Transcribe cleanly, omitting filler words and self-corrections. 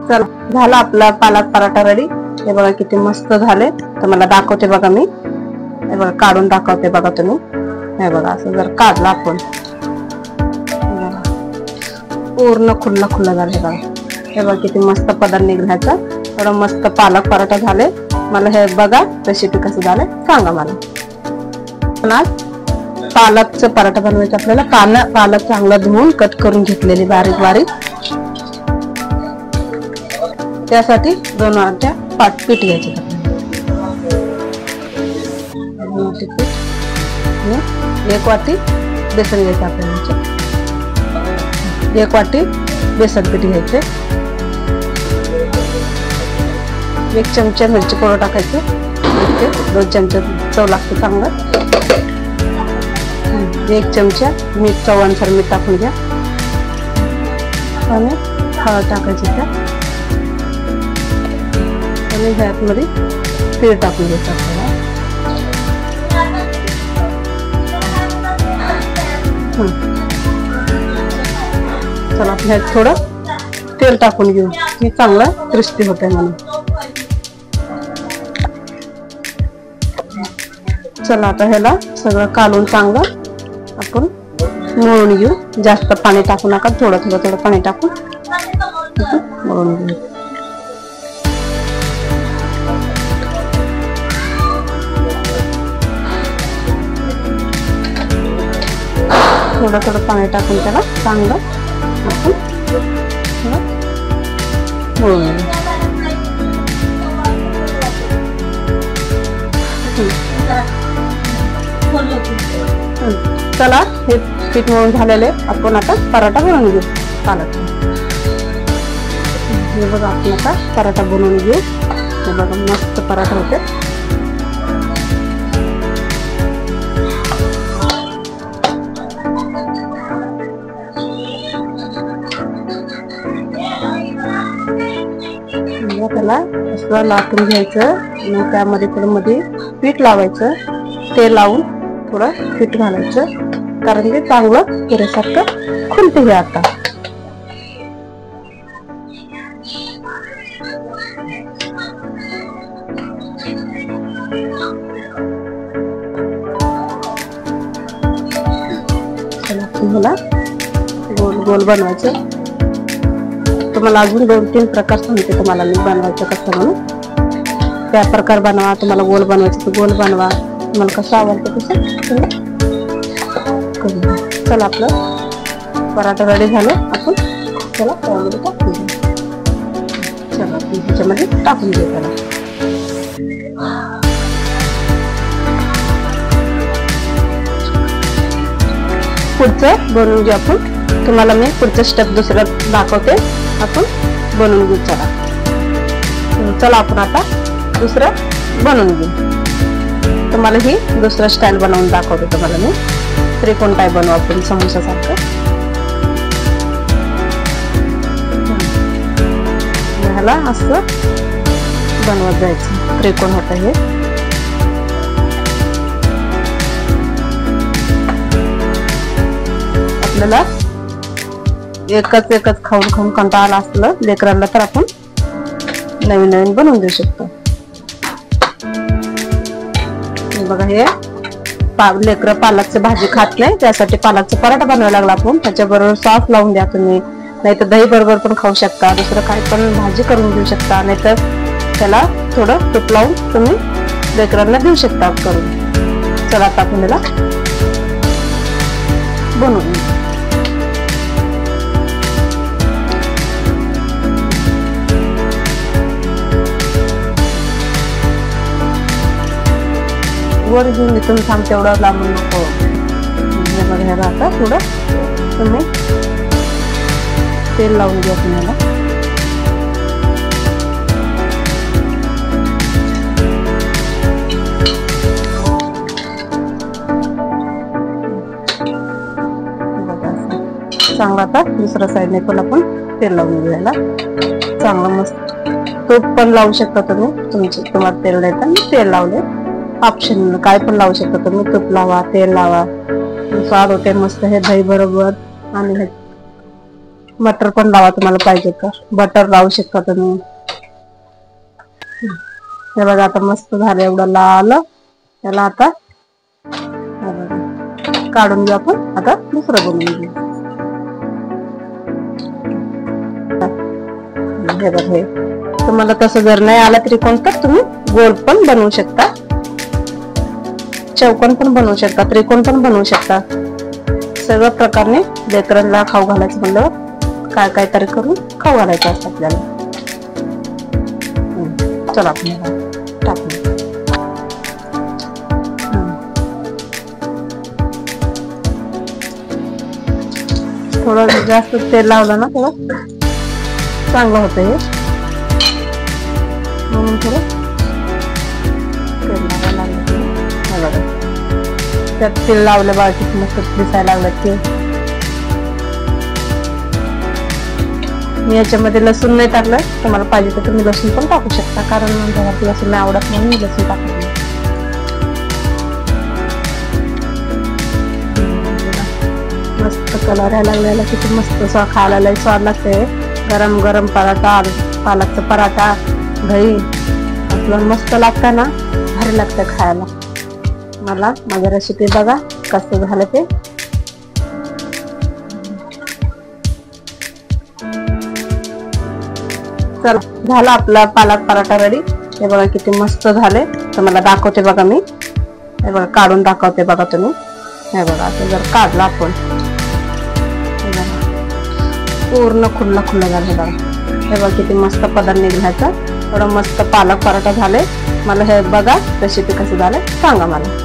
चल झाला आपला पालक पराठा रेडी। हे बघा किती मस्त झाले। तर मला दाखवते बघा मी, हे बघा काढून दाखवते बघा तुम्ही। हे बघा असं जर काढला आपण पूर्ण खुल्ला खुल्ला झाले बघा। हे बघा किती मस्त पदार्थ निघायचा। एवढा मस्त पालक पराठा झाले। मला हे बघा रेसिपी कसं झाले सांगा मला। पालकचं पराठा बनवायचं आपल्याला। पालक चांगला धुवून कट करून घेतलेली बारीक बारीक। त्यासाठी 2 वाट्या पीठ घ्यायचे। 1 वाटी बेसन घ्यायचं आपल्याला। 1 वाटी बेसन पीठ घ्यायचे। 1 चमचा मिरची पावडर टाकायचं। 2 चमचे चव लागते चांगलं। 1 चमचा मीठ चवानुसार मीठ टाकून घ्या आणि हळद टाकायची त्यात आणि ह्यामध्ये तीळ टाकून घ्यायचं आपल्याला। चला आपण ह्यात थोडं तेल टाकून घेऊ की चांगलं क्रिस्पी होतंय म्हणून। चला आता ह्याला सगळं कालून चांगलं आपण मळून घेऊ। जास्त पाणी टाकू नका, थोडं पाणी टाकून मळून घेऊ। थोडं पाणी टाकून त्याला चांगलं आपण मळून घेऊ। चला हे पीठ मळून झालेले आपण आता पराठा बनवून घेऊ पालक। हे बघा आपण आता पराठा बनवून घेऊ। हे बघा मस्त पराठा होते। त्याला असं लाटून घ्यायचं आणि त्यामध्ये मध्ये पीठ लावायचं। तेल लावून थोडं पीठ घालायचं कारण ते चांगलं पुरेसारखं खुलते हे आता। तुम्हाला गोल गोल बनवायचं। तुम्हाला अजून 2-3 प्रकार सांगते तुम्हाला मी बनवायचं कसं म्हणून। त्या प्रकार बनवा। तुम्हाला गोल बनवायचं तर गोल बनवा, तुम्हाला कसं आवडतं तसं करू। चला आपलं पराठा रेडी झालं। आपण त्याला त्यामध्ये टाकून घेऊ। चला त्याच्यामध्ये टाकून घेऊ त्याला। पुढचं बनवून घेऊ आपण। तुम्हाला मी पुढचं स्टेप दुसरं दाखवते, आपण बनवून घेऊ। चला आपण आता दुसरं बनवून घेऊ। तुम्हाला ही दुसरं स्टाईल बनवून दाखवते तुम्हाला मी। त्रिकोण टाईप बनवू आपण समोसासारखं। ह्याला असं बनवत जायचं, त्रिकोण होतं हे। आपल्याला एकच खाऊन कंटाळा असलं लेकरांना तर आपण नवीन बनवून देऊ शकतो। बघा हे लेकरं पालकची भाजी खात नाही, त्यासाठी पालकचा पराठा बनवायला लागला आपण। त्याच्याबरोबर सॉस लावून द्या तुम्ही, नाहीतर दही बरोबर पण खाऊ शकता। दुसरं काही पण भाजी करून देऊ शकता, नाहीतर त्याला थोडं तूप लावून तुम्ही लेकरांना देऊ शकता करून। चला आता आपण याला बनवून घेऊ। वर घेऊन इथून थांब, तेवढं लांबून नको। ह्याला आता थोडं तुम्ही तेल लावून घ्या तुम्हाला। चांगलं आता दुसऱ्या साईडने पण आपण तेल लावून घ्यायला। चांगलं मस्त तूप पण लावू शकता तुम्ही, तुम्हाला तेल द्यायचं तेल लावले ऑप्शन काय पण लावू शकता तुम्ही। तूप लावा, तेल लावा, स्वाद होते मस्त हे दही बरोबर आणि बटर पण लावा तुम्हाला पाहिजे तर बटर लावू शकता तुम्ही। हे बघा आता मस्त झालं एवढं लाल। त्याला आता काढून घेऊ आपण। आता दुसरं बनवून घेऊ। हे बघा हे तुम्हाला तसं जर नाही आलं त्रिकोण तर तुम्ही गोल पण बनवू शकता, चौकोन पण बनवू शकता, त्रिकोण पण बनवू शकता। सगळ्या प्रकारने लेकरांना खाऊ घालायचं म्हणलं काय काय तरी करून खाऊ घालायचं असतं आपल्याला। चला आपण टाकू। थोडं जास्त तेल लावलं ना थोडं चांगलं होतं हे, म्हणून थोडं तेल लावायला लागलं। त्यात तेल लावलं बघा किती मस्त दिसायला लागलं ते। मी याच्यामध्ये लसूण नाही टाकलं, तुम्हाला पाहिजे तर तुम्ही लसूण पण टाकू शकता, कारण घरात लसूण नाही आवडत म्हणून मी लसूण टाकलं। मस्त कलर यायला लागलेला, किती मस्त खायला लय स्वाद लागते। गरम गरम पराठा, पालकचा पराठा, दही असलं मस्त लागतं ना, भारी लागतं खायला। मला माझी रेसिपी बघा कसं झालं ते। चला झाला आपला पालक पराठा रेडी। हे बघा किती मस्त झाले, तुम्हाला दाखवते बघा मी। हे बघा काढून दाखवते बघा तुम्ही। हे बघा आता जर काढला आपण पूर्ण खुल्ला खुल्ला झालं बघा। हे बघा किती मस्त पदार्थ निघायचा, थोडं मस्त पालक पराठा झाले। मला हे बघा रेसिपी कसं झालं सांगा मला।